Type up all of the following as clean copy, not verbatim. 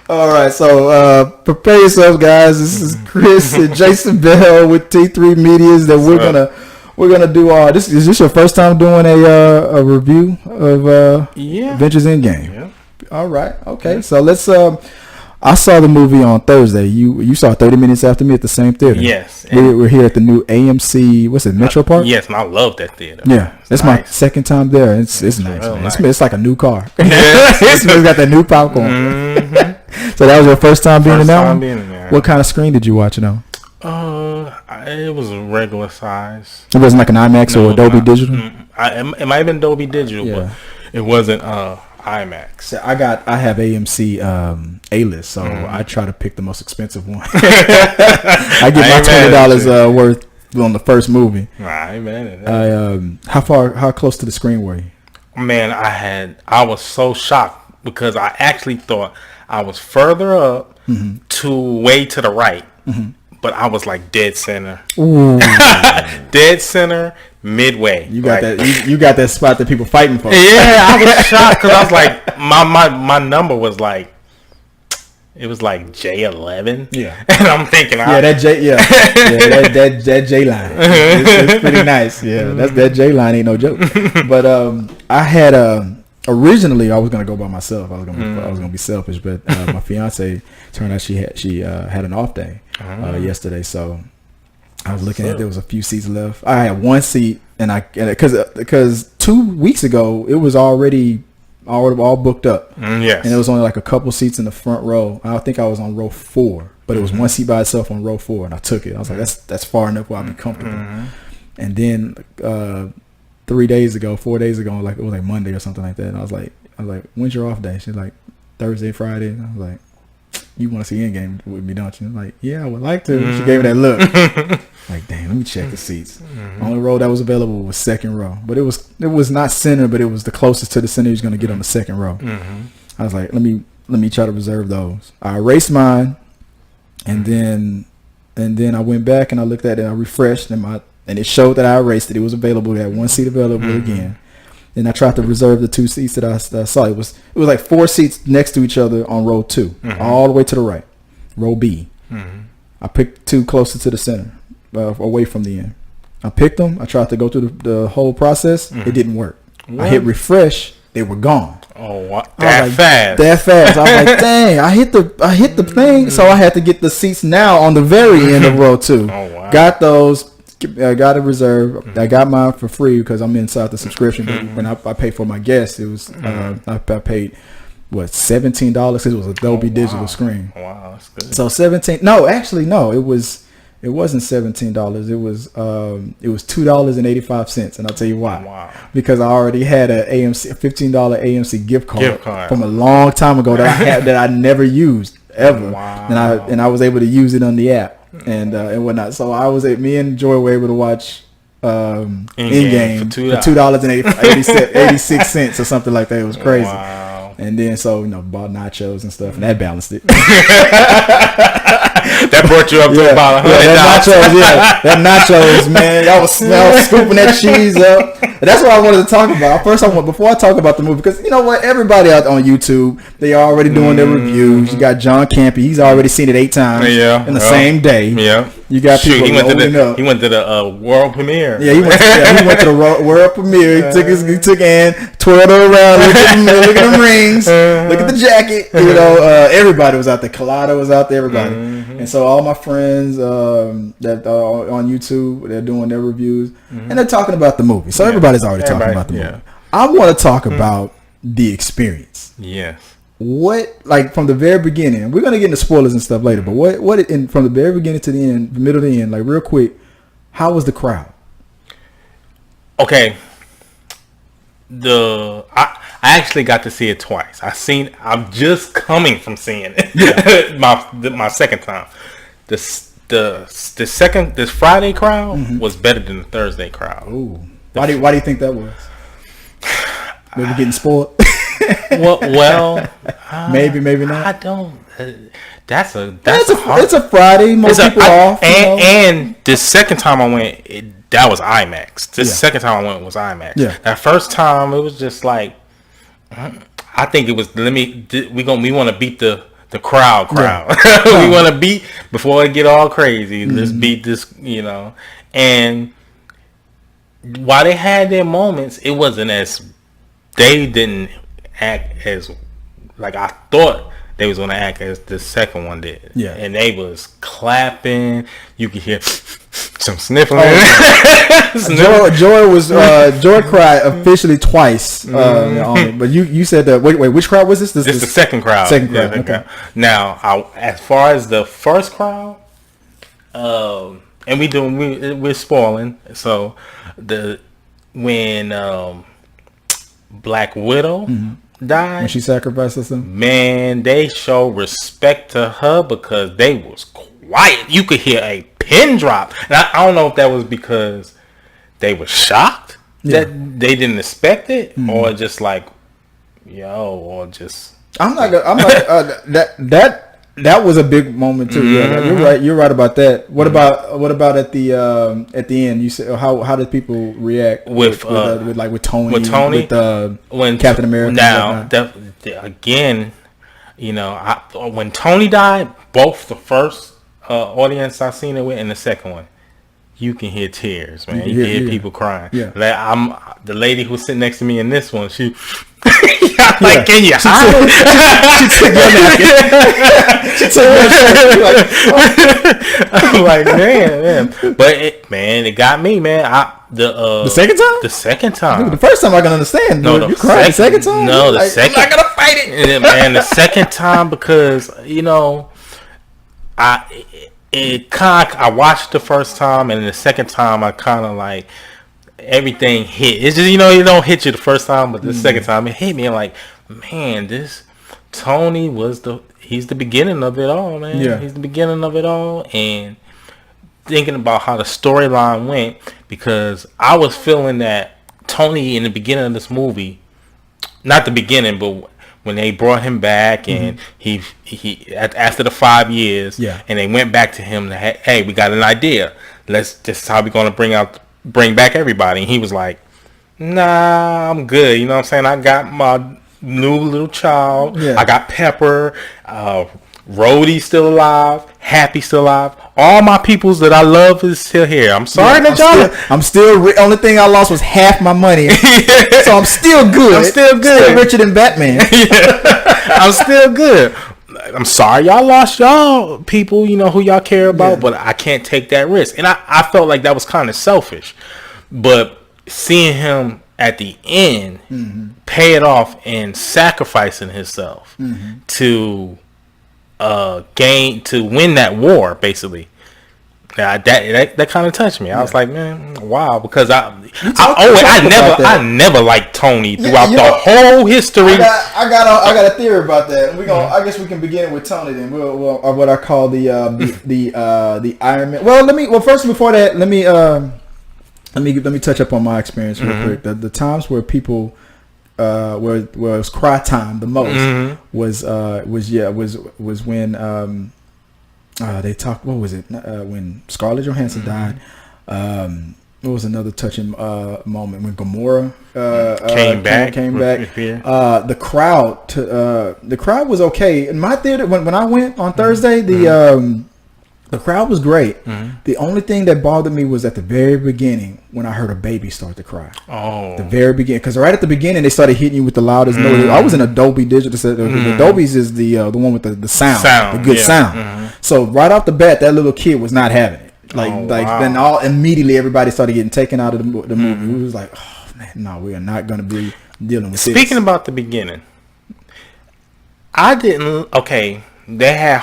All right, so prepare yourselves, guys. This is Chris and Jason Bell with T3 Medias. That we're gonna do. This is this your first time doing a review of Avengers Endgame? Yeah. All right. Okay. Yeah. So let's. I saw the movie on Thursday. You saw 30 minutes after me at the same theater. Yes. We're here at the new AMC. What's it? Metro Park. Yes, and I love that theater. Yeah, it's nice. My second time there. It's nice, man. Nice. It's like a new car. It's got that new popcorn. Mm-hmm. So that was your first time being in that one? Being in there. What kind of screen did you watch it on? It was a regular size. It wasn't like an IMAX or Dolby Digital? It might have been Dolby Digital, but it wasn't IMAX. So I have AMC A-list, so I try to pick the most expensive one. I get my $20 worth on the first movie. Right, man. How close to the screen were you? Man, I was so shocked because I actually thought I was further up to way to the right. Mm-hmm. But I was like dead center. Dead center, midway. You got that. You got that spot that people fighting for. Yeah, I was shocked because I was like, my number was like, it was like J11. Yeah, and I'm thinking, that J line. It's pretty nice. Yeah, that J line ain't no joke. But I had originally I was gonna go by myself. I was gonna be selfish, but my fiance turned out she had an off day yesterday, so I was looking at there was a few seats left. I had one seat, and because 2 weeks ago it was already all booked up. Yes, and there was only like a couple seats in the front row. I think I was on row 4, but it was one seat by itself on row 4, and I took it. I was like, that's far enough where I'll be comfortable. And then 4 days ago, like it was like Monday or something like that. And I was like, when's your off day? She's like, Thursday, Friday. And I was like, you want to see Endgame with me, don't you? I'm like, yeah, I would like to. She gave me that look. Like, damn, let me check the seats. Only row that was available was second row, but it was not center, but it was the closest to the center you're gonna get on the second row. I was like, let me try to reserve those. I erased mine, and then I went back and I looked at it. I refreshed and it showed that I erased it. It was available. We had one seat available again. Then I tried to reserve the 2 seats that I saw. It was like 4 seats next to each other on row 2, all the way to the right, row B. I picked 2 closer to the center, away from the end. I picked them. I tried to go through the whole process. It didn't work. What? I hit refresh. They were gone. Oh, what? That fast? That fast. I was like, dang! I hit the thing. So I had to get the seats now on the very end of row 2. Oh, wow. Got those. I got a reserve. I got mine for free because I'm inside the subscription. But when I paid for my guest, it was I paid $17. It was a Dolby Digital screen. Wow, that's good. So $17. No, actually, no. It wasn't $17. It was $2.85, and I'll tell you why. Wow. Because I already had a $15 AMC gift card from a long time ago that I never used ever. Wow. And I was able to use it on the app. And whatnot. So me and Joy were able to watch Endgame for $2.86 or something like that. It was crazy. Wow. And then bought nachos and stuff, and that balanced it. That brought you up to about $100. That nachos, man. I was scooping that cheese up. That's what I wanted to talk about. Before I talk about the movie, because you know what, everybody out on YouTube, they are already doing their reviews. You got John Campy; he's already seen it 8 times in the same day. Yeah, you got people. He went to the world premiere. Yeah, he went to the world premiere. He took in, twirled her around, look at the rings, look at the jacket. You know, everybody was out there. Colada was out there. Everybody. And so all my friends that are on YouTube, they're doing their reviews, and they're talking about the movie. So everybody's already talking about the movie. I want to talk about the experience. Yes. What, like, from the very beginning, we're going to get into spoilers and stuff later, but from the very beginning to the end, the middle to the end, like, real quick, how was the crowd? Okay. I actually got to see it twice. I'm just coming from seeing it. Yeah. my second time. This Friday crowd was better than the Thursday crowd. Ooh. Why do you think that was? Maybe getting spoiled. well, maybe not. I don't. It's a Friday. Most people are off. And the second time I went, that was IMAX. Second time I went was IMAX. Yeah. That first time it was just like, I think it was. We want to beat the the crowd. We want to beat before it get all crazy. Let's beat this, And while they had their moments, it wasn't as they didn't act as like I thought they was gonna act as the second one did. Yeah, and they was clapping. You could hear some sniffling. Joy cried officially twice. But you said that. Wait, which crowd was this? This is the second crowd. Second crowd. Okay. Now, as far as the first crowd, and we're spoiling. So when Black Widow died, when she sacrificed herself, man, they show respect to her because they was quiet. You could hear a pin drop, and I don't know if that was because they were shocked that they didn't expect it, or just like, or just. That was a big moment too. Yeah, you're right about that. What about at the end? You said how did people react with Tony when Captain America? Now again, when Tony died, both the first audience I seen it with and the second one, you can hear tears, man. You can hear people crying. Yeah. Like the lady who's sitting next to me in this one, she like, can you hide? She took your shirt. I'm like, man. But it got me, man. The second time? The second time. Dude, the first time I can understand. No, you cried the second time? No, the second. I'm not gonna fight it. Man, the second time because I watched the first time, and the second time I kind of like everything hit. It's just it don't hit you the first time, but the second time it hit me. I'm like, man, this Tony he's the beginning of it all, man. Yeah. He's the beginning of it all, and thinking about how the storyline went, because I was feeling that Tony in the beginning of this movie, not the beginning, but when they brought him back and he after the 5 years, and they went back to him, hey, we got an idea. This is how we're gonna bring back everybody. And he was like, nah, I'm good. You know what I'm saying? I got my new little child. Yeah. I got Pepper. Rhodey's still alive. Happy's still alive. All my peoples that I love is still here. I'm sorry that y'all. I'm still. Only thing I lost was half my money, so I'm still good. Still richer than Batman. I'm still good. I'm sorry y'all lost y'all people. Who y'all care about, but I can't take that risk. And I felt like that was kind of selfish. But seeing him at the end pay it off and sacrificing himself to win that war, basically. That kind of touched me. I was like, man, wow, because I never liked Tony throughout the whole history. I got a theory about that. I guess we can begin with Tony then. We'll what I call the Iron Man. Well, first before that, let me touch up on my experience real quick. The times where people where it was cry time the most was when they talked. What was it? When Scarlett Johansson died. What was another touching moment when Gamora came back? The crowd was okay in my theater when I went on Thursday. The crowd was great. The only thing that bothered me was at the very beginning when I heard a baby start to cry. Oh, the very beginning, because right at the beginning they started hitting you with the loudest noise. I was in Adobe Digital. The Adobe's is the one with the sound, the good sound. So right off the bat, that little kid was not having it. Then immediately everybody started getting taken out of the movie. We was like, oh man, no, we are not going to be dealing with this. Speaking about the beginning, they had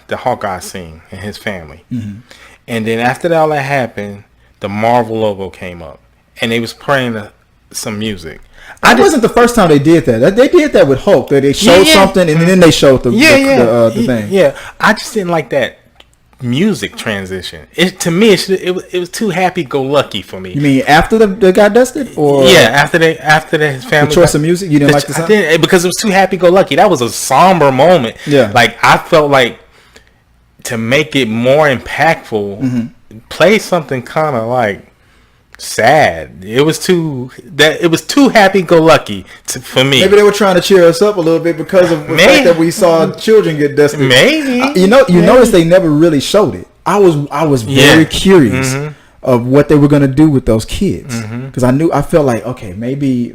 the Hawkeye scene and his family. And then after all that happened, the Marvel logo came up. And they was playing some music. That wasn't the first time they did that. They did that with Hulk. They showed something and then they showed the thing. Yeah, I just didn't like that music transition. To me, it was too happy-go-lucky for me. You mean after they got dusted, or after his family? The choice of music you didn't like the sound? I didn't, because it was too happy-go-lucky. That was a somber moment. Yeah, like I felt like to make it more impactful, play something kind of like sad. It was too happy-go-lucky for me. Maybe they were trying to cheer us up a little bit because of the fact that we saw children get dusted. Maybe notice they never really showed it. I was very curious of what they were gonna do with those kids because I felt like okay, maybe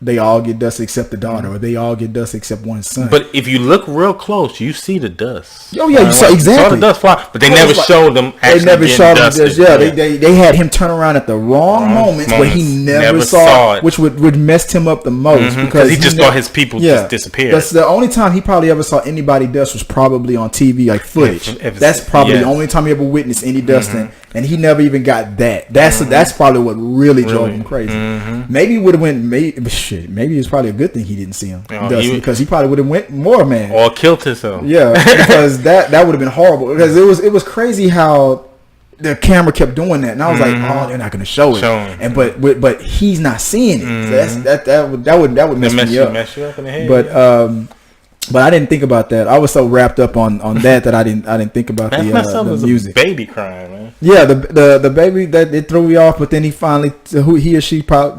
they all get dusted except the daughter, or they all get dusted except one son. But if you look real close, you see the dust. Oh yeah, you saw exactly. Saw the dust fly, but they never showed them. They never showed them dust. Yeah, they had him turn around at the wrong moments, but he never saw it, which would messed him up the most because he just thought his people just disappeared. That's the only time he probably ever saw anybody dust was probably on TV, like footage. That's probably the only time he ever witnessed any dusting. And he never even got that. That's probably what really drove him crazy. Maybe he would have went. Maybe it's probably a good thing he didn't see him because he probably would have went more man or killed himself. Yeah, because that would have been horrible. Because it was crazy how the camera kept doing that, and I was like, oh, they're not going to show it. And but he's not seeing it. So that would mess me up. Mess you up in the head. But I didn't think about that. I was so wrapped up on that I didn't think about the music. A baby crying, man. Yeah, the baby that it threw me off, but then he finally he or she picked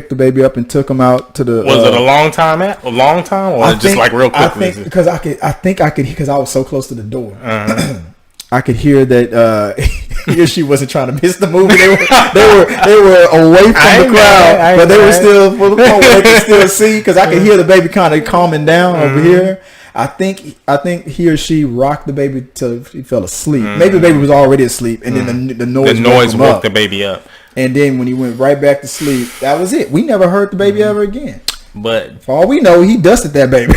the baby up and took him out to the. Was it a long time, or just like real quickly? I think because I could because I was so close to the door. I could hear that he or she wasn't trying to miss the movie. They were away from the crowd, but they were still they could still see because I could hear the baby kind of calming down over here. I think he or she rocked the baby till he fell asleep. Maybe the baby was already asleep, and then the noise woke the baby up. And then when he went right back to sleep, that was it. We never heard the baby ever again. But for all we know, he dusted that baby.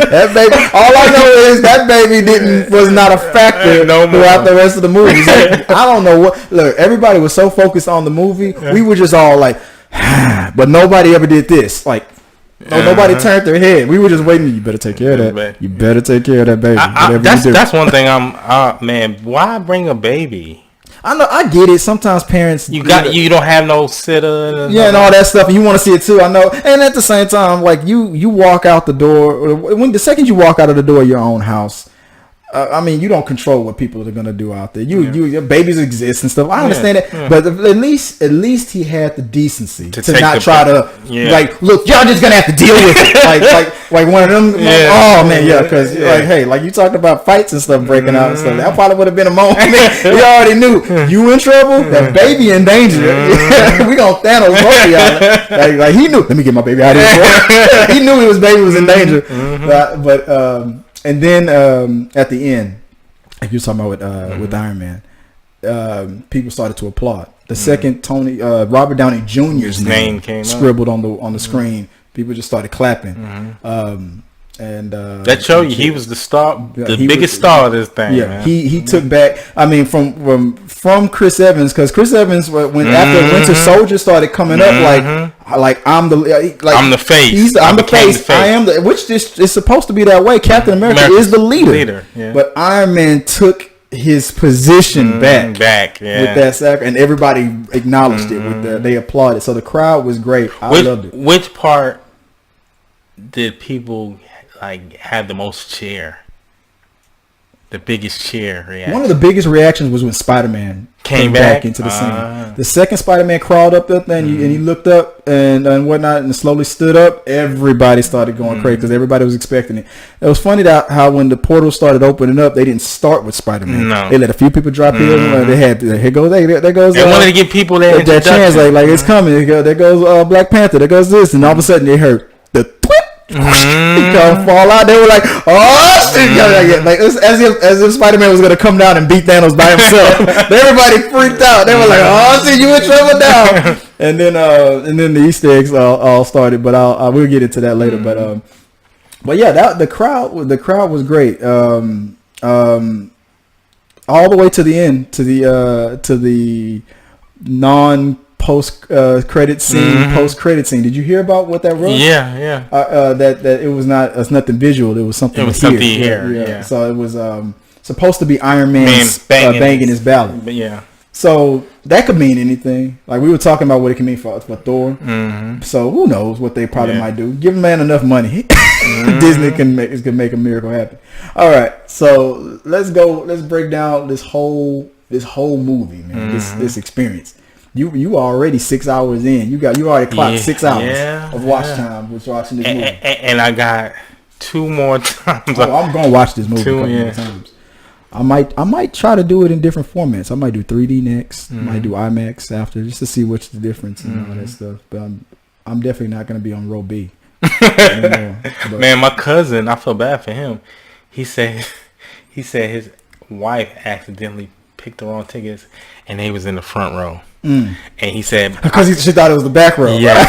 That baby. All I know is that baby was not a factor throughout the rest of the movie. So I don't know what. Look, everybody was so focused on the movie. We were just all like, but nobody ever did this. Like, nobody turned their head. We were just waiting. You better take care of that. You better take care of that baby. That's one thing. Man. Why bring a baby? I know, I get it. Sometimes parents you don't have no sitter and all that stuff, and you want to see it too. I know, and at the same time, like you walk out the door when the second you walk out of the door of your own house. I mean, you don't control what people are gonna do out there. Your babies exist and stuff. I understand that, but at least he had the decency to not try to like, look, y'all just gonna have to deal with it. like one of them. Oh man, because like you talked about fights and stuff breaking out and stuff. That probably would have been a moment. We already knew you in trouble. That baby in danger. We gonna Thanos both of y'all. Like he knew. Let me get my baby out of here. He knew his baby was in danger. But and then at the end, like you were talking about with Iron Man, people started to applaud. The second Robert Downey Jr.'s name came scribbled on the screen, people just started clapping. And that showed you he was the star, the biggest star of this thing. Yeah, man. He took back. I mean, from Chris Evans, because Chris Evans when after Winter Soldier started coming up, like I'm the face. I'm the face. I am the which is supposed to be that way. Captain America is the leader. But Iron Man took his position back with that sacrifice, and everybody acknowledged it. With they applauded. So the crowd was great. I loved it. Which part did people had the most cheer? The biggest cheer reaction. One of the biggest reactions was when Spider-Man came back into the scene. The second Spider-Man crawled up there and he looked up and whatnot and slowly stood up. Everybody started going crazy because everybody was expecting it. It was funny how when the portal started opening up, they didn't start with Spider-Man. No. They let a few people drop in. They had there goes. They wanted to give people that chance. Like it's coming. There goes Black Panther. There goes this, and all of a sudden they heard the twit. He come fall out. They were like, "Oh shit!" Like as if Spider-Man was gonna come down and beat Thanos by himself. Everybody freaked out. They were like, "Oh shit, you in trouble now!" And then the Easter eggs all started. But I will get into that later. But yeah, the crowd was great. All the way to the end, to the non post credit scene. Did you hear about what that was? Yeah. That it was nothing visual. It was something. It was something here. Yeah. So it was supposed to be Iron Man banging his ballad. Yeah. So that could mean anything. Like we were talking about what it can mean for Thor. Mm-hmm. So who knows what they probably might do? Give a man enough money, Disney can make a miracle happen. All right, so let's go. Let's break down this whole movie, man. This experience. You already 6 hours in. You already clocked 6 hours of watch time with watching this movie. And I got 2 more times. Oh, I'm gonna watch this movie a couple more times. I might try to do it in different formats. I might do 3D next. I might do IMAX after, just to see what's the difference and all that stuff. But I'm definitely not gonna be on row B anymore. Man, my cousin, I feel bad for him. He said his wife accidentally picked the wrong tickets, and they was in the front row. And he said because she thought it was the back row. Yeah.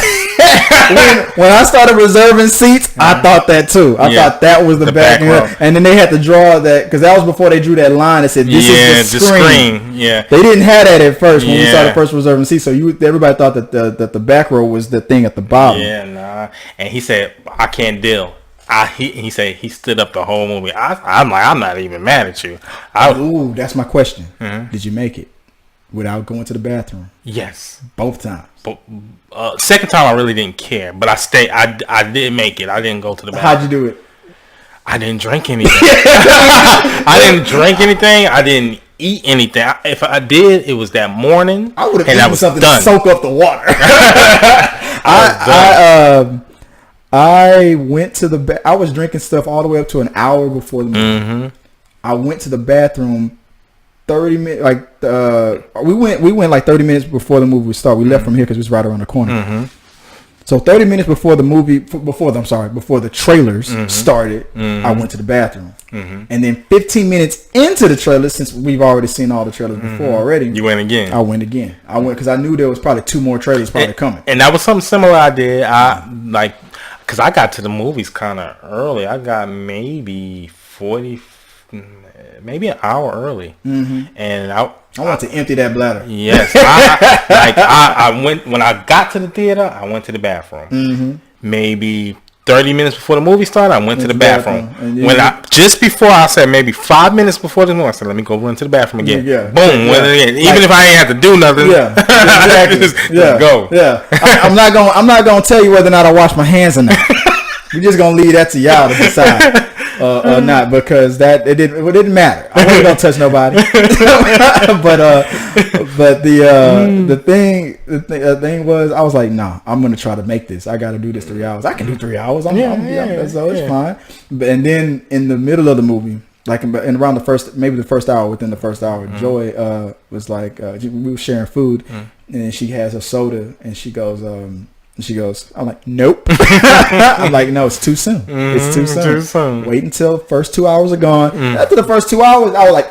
when I started reserving seats, I thought that too. I thought that was the back row. And then they had to draw that, because that was before they drew that line that said this is the screen. Yeah. They didn't have that at first when we started first reserving seats. So everybody thought that the back row was the thing at the bottom. Yeah, nah. And he said, I can't deal. He said he stood up the whole movie. I'm like, I'm not even mad at you. Ooh, that's my question. Did you make it without going to the bathroom? Yes, both times. But second time I really didn't care, but I stayed. I did make it. I didn't go to the bathroom. How'd you do it? I didn't drink anything. I didn't drink anything. I didn't eat anything. If I did, it was that morning. I would have eaten something to soak up the water. I went to the I was drinking stuff all the way up to an hour before the movie. I went to the bathroom 30 minutes. Like we went like 30 minutes before the movie would start. We left from here because it was right around the corner. So 30 minutes before the movie, before the trailers started, I went to the bathroom. And then 15 minutes into the trailers, since we've already seen all the trailers before already. You went again. I went again. I went because I knew there was probably 2 more trailers coming. And that was something similar I did. Because I got to the movies kind of early. I got maybe an hour early. And I want to empty that bladder. Yes. I went, when I got to the theater, I went to the bathroom. Maybe 30 minutes before the movie started, I went to the bathroom. Just before, I said maybe 5 minutes before the movie, I said, let me go run to the bathroom again. Boom. Again. Even if I ain't have to do nothing. Exactly. just go. I'm not gonna tell you whether or not I wash my hands or not. We're just gonna leave that to y'all to decide. Or not, because it didn't matter. I wasn't gonna touch nobody. but the thing was, I was like, nah, I'm gonna try to make this. I gotta do this 3 hours. I can do 3 hours. So it's fine. And then in the middle of the movie, like in around the first hour, within the first hour, Joy was like, we were sharing food, and she has a soda, and she goes, I'm like, nope. I'm like, no, it's too soon. It's too soon. Wait until the first 2 hours are gone. After the first 2 hours, I was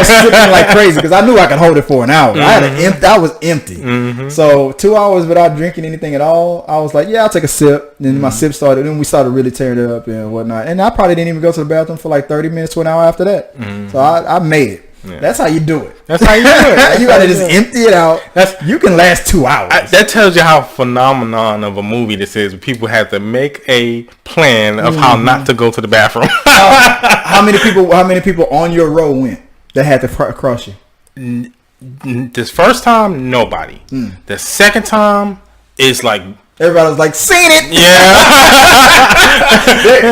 sipping like crazy because I knew I could hold it for an hour. I was empty. So 2 hours without drinking anything at all, I was like, yeah, I'll take a sip. Then my sip started, and we started really tearing it up and whatnot. And I probably didn't even go to the bathroom for like 30 minutes to an hour after that. So I made it. Yeah. That's how you do it. You gotta just empty it out. You can last 2 hours. That tells you how phenomenon of a movie this is. People have to make a plan of how not to go to the bathroom. How many people on your row went that had to cross you? This first time, nobody. The second time is like, everybody was like, seen it. Yeah.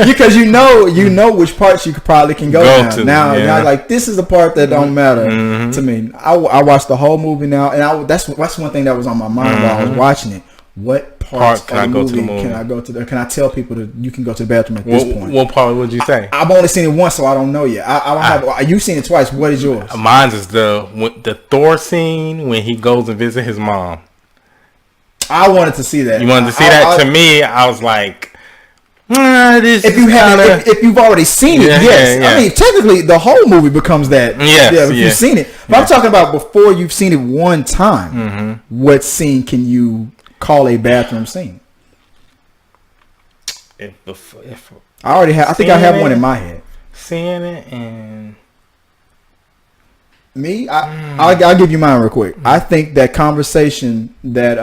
Because you know which parts you probably can go to. Now, like, this is the part that don't matter to me. I watched the whole movie now, and that's one thing that was on my mind while I was watching it. What parts of the movie can I go to? Can I tell people that you can go to the bathroom at this point? What part would you say? I've only seen it once, so I don't know yet. I don't have. You've seen it twice. What is yours? Mine's is the Thor scene when he goes and visit his mom. I wanted to see that. You wanted to see that? To me, I was like, if you've already seen it, yes. I mean, technically, the whole movie becomes that. If you've seen it. But I'm talking about before you've seen it one time. What scene can you call a bathroom scene? I already have. I think I have one in my head. Seeing it and. Me, I'll give you mine real quick. I think that conversation that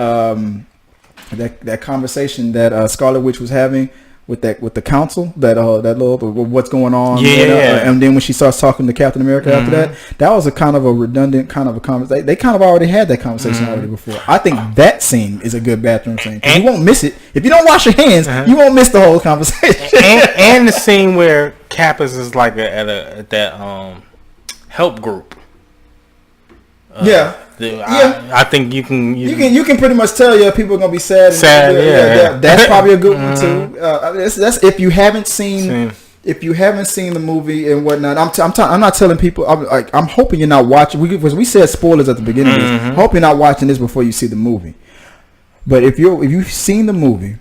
Scarlet Witch was having with the council, that little what's going on, yeah. And then when she starts talking to Captain America after that was a kind of a redundant kind of a conversation. They kind of already had that conversation already before. I think that scene is a good bathroom scene. You won't miss it if you don't wash your hands. You won't miss the whole conversation. and the scene where Cap is like at that help group. I think you can pretty much tell people are gonna be sad. That's probably a good one too. That's if you haven't seen the movie and whatnot. I'm not telling people. I'm hoping you're not watching because we said spoilers at the beginning. Of this. I hope you're not watching this before you see the movie. But if you've seen the movie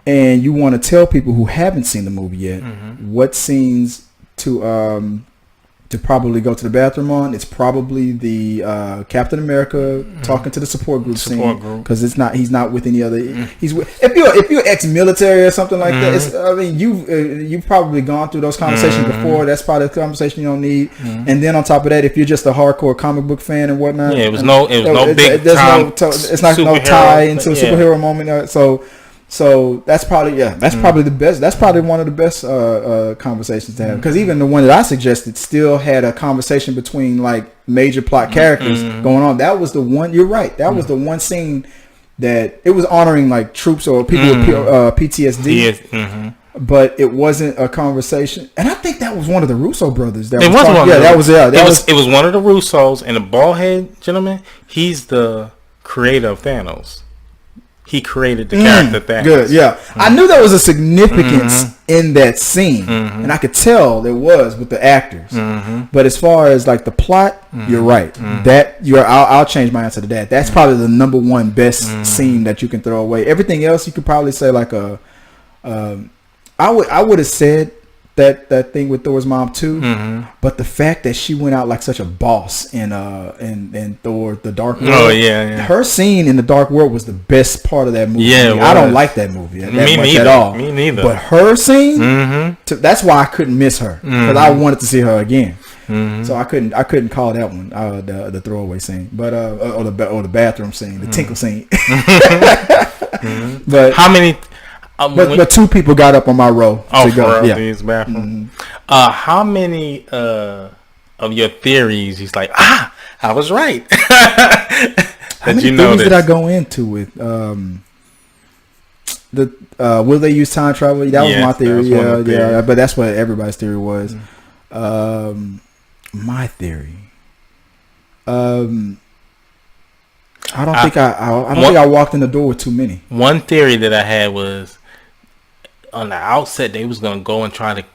and you want to tell people who haven't seen the movie yet what scenes to probably go to the bathroom on, it's probably the Captain America talking to the support group scene, because he's not with any other. He's with, if you're ex-military or something like that. You've probably gone through those conversations before. That's probably a conversation you don't need. And then on top of that, if you're just a hardcore comic book fan and whatnot, it was no big time. It's not no tie into a superhero moment. So that's probably the best. That's probably one of the best conversations to have, because even the one that I suggested still had a conversation between like major plot characters going on. That was the one. You're right. That was the one scene that it was honoring like troops or people with PTSD. But it wasn't a conversation, and I think that was one of the Russo brothers. It was one of the Russos, and the bald head gentleman. He's the creator of Thanos. He created the character Thanos. Good, yeah. I knew there was a significance in that scene, and I could tell there was with the actors. But as far as like the plot, you're right. I'll change my answer to that. That's probably the number one best scene that you can throw away. Everything else you could probably say like I would have said that thing with Thor's mom too, but the fact that she went out like such a boss in Thor: The Dark World, her scene in The Dark World was the best part of that movie. I don't like that movie that much at all. Me neither. But her scene, that's why I couldn't miss her, because I wanted to see her again. So I couldn't call that one the throwaway scene, but or the bathroom scene, the tinkle scene. But how many? But two people got up on my row to go. These bathroom. How many of your theories? He's like, I was right. How many theories did I go into with will they use time travel? That was my theory. But that's what everybody's theory was. My theory. I don't think I walked in the door with too many. One theory that I had was, on the outset, they was gonna go and try to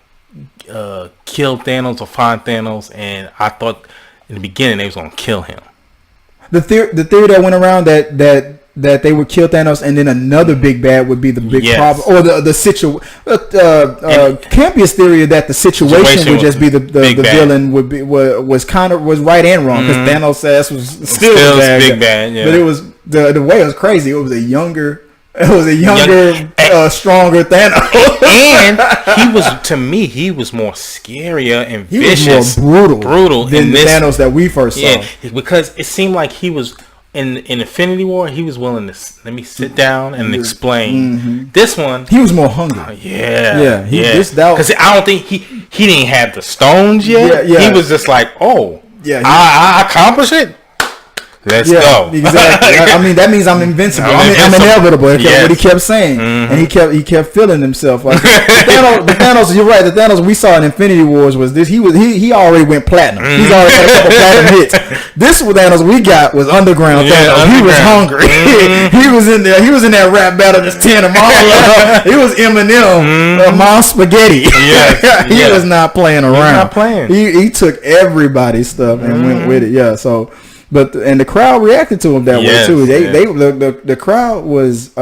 kill Thanos or find Thanos, and I thought in the beginning they was gonna kill him. The theory that went around that they would kill Thanos, and then another big bad would be the big problem, or the situation. Campius theory that the situation would just be the villain was right and wrong, because Thanos' ass was still big bad. But it was the way it was crazy. It was a younger, stronger Thanos, and he was more scarier and vicious, was more brutal than the Thanos that we first saw. Yeah, because it seemed like he was. In Infinity War, he was willing to let me sit down and explain. This one, he was more hungry. Because I don't think he didn't have the stones yet. He was just like, I accomplished it. Let's go. Exactly. I mean, that means I'm invincible. I'm inevitable. What he kept saying, and he kept feeling himself. Like the Thanos. You're right. The Thanos we saw in Infinity Wars was this. He already went platinum. He's already had a couple platinum hits. This Thanos we got was underground Thanos. He was hungry. He was in there. He was in that rap battle just tearing them all up. He was Eminem, Mom Spaghetti. He was not playing around. He took everybody's stuff and went with it. Yeah. So. But the crowd reacted to him that way too. The crowd was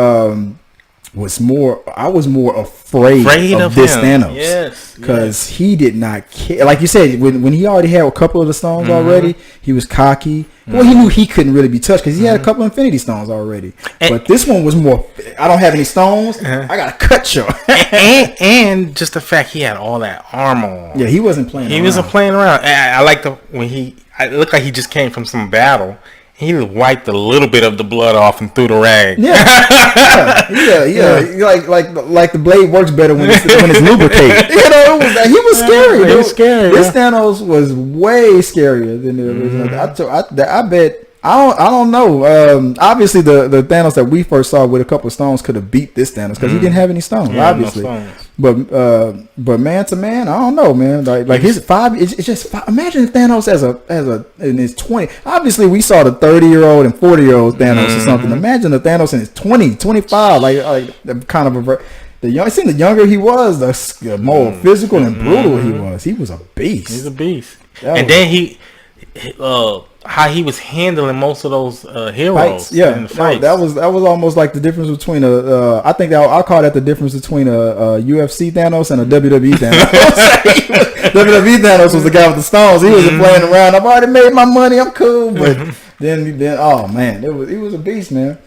more. I was more afraid of this him. Thanos, because he did not care. Like you said, when he already had a couple of the stones already, he was cocky. Well, he knew he couldn't really be touched because he had a couple of Infinity Stones already. But this one was more. I don't have any stones. I gotta cut you. and just the fact he had all that armor on. Yeah, he wasn't playing. He wasn't playing around. I like when he. It looked like he just came from some battle, He wiped a little bit of the blood off and threw the rag. Yeah. Like the blade works better when it's lubricated. You know, he was scary. He was scary. This Thanos was way scarier than the original. I bet. I don't know. Obviously, the Thanos that we first saw with a couple of stones could have beat this Thanos because he didn't have any stones, obviously. No stones. But man to man, I don't know, man. Like his 5. It's just 5. Imagine Thanos as a in his 20. Obviously, we saw the 30-year-old and 40-year-old Thanos or something. Imagine the Thanos in his 20, 25, like kind of a. It seemed the younger he was, the more physical and brutal he was. He was a beast. He's a beast. Then how he was handling most of those heroes. Fights. Yeah, in the fights. That was almost like the difference between I think I'll call that the difference between a UFC Thanos and a WWE Thanos. WWE Thanos was the guy with the stones. He wasn't playing around. I've already made my money. I'm cool. But then oh man, he was a beast, man.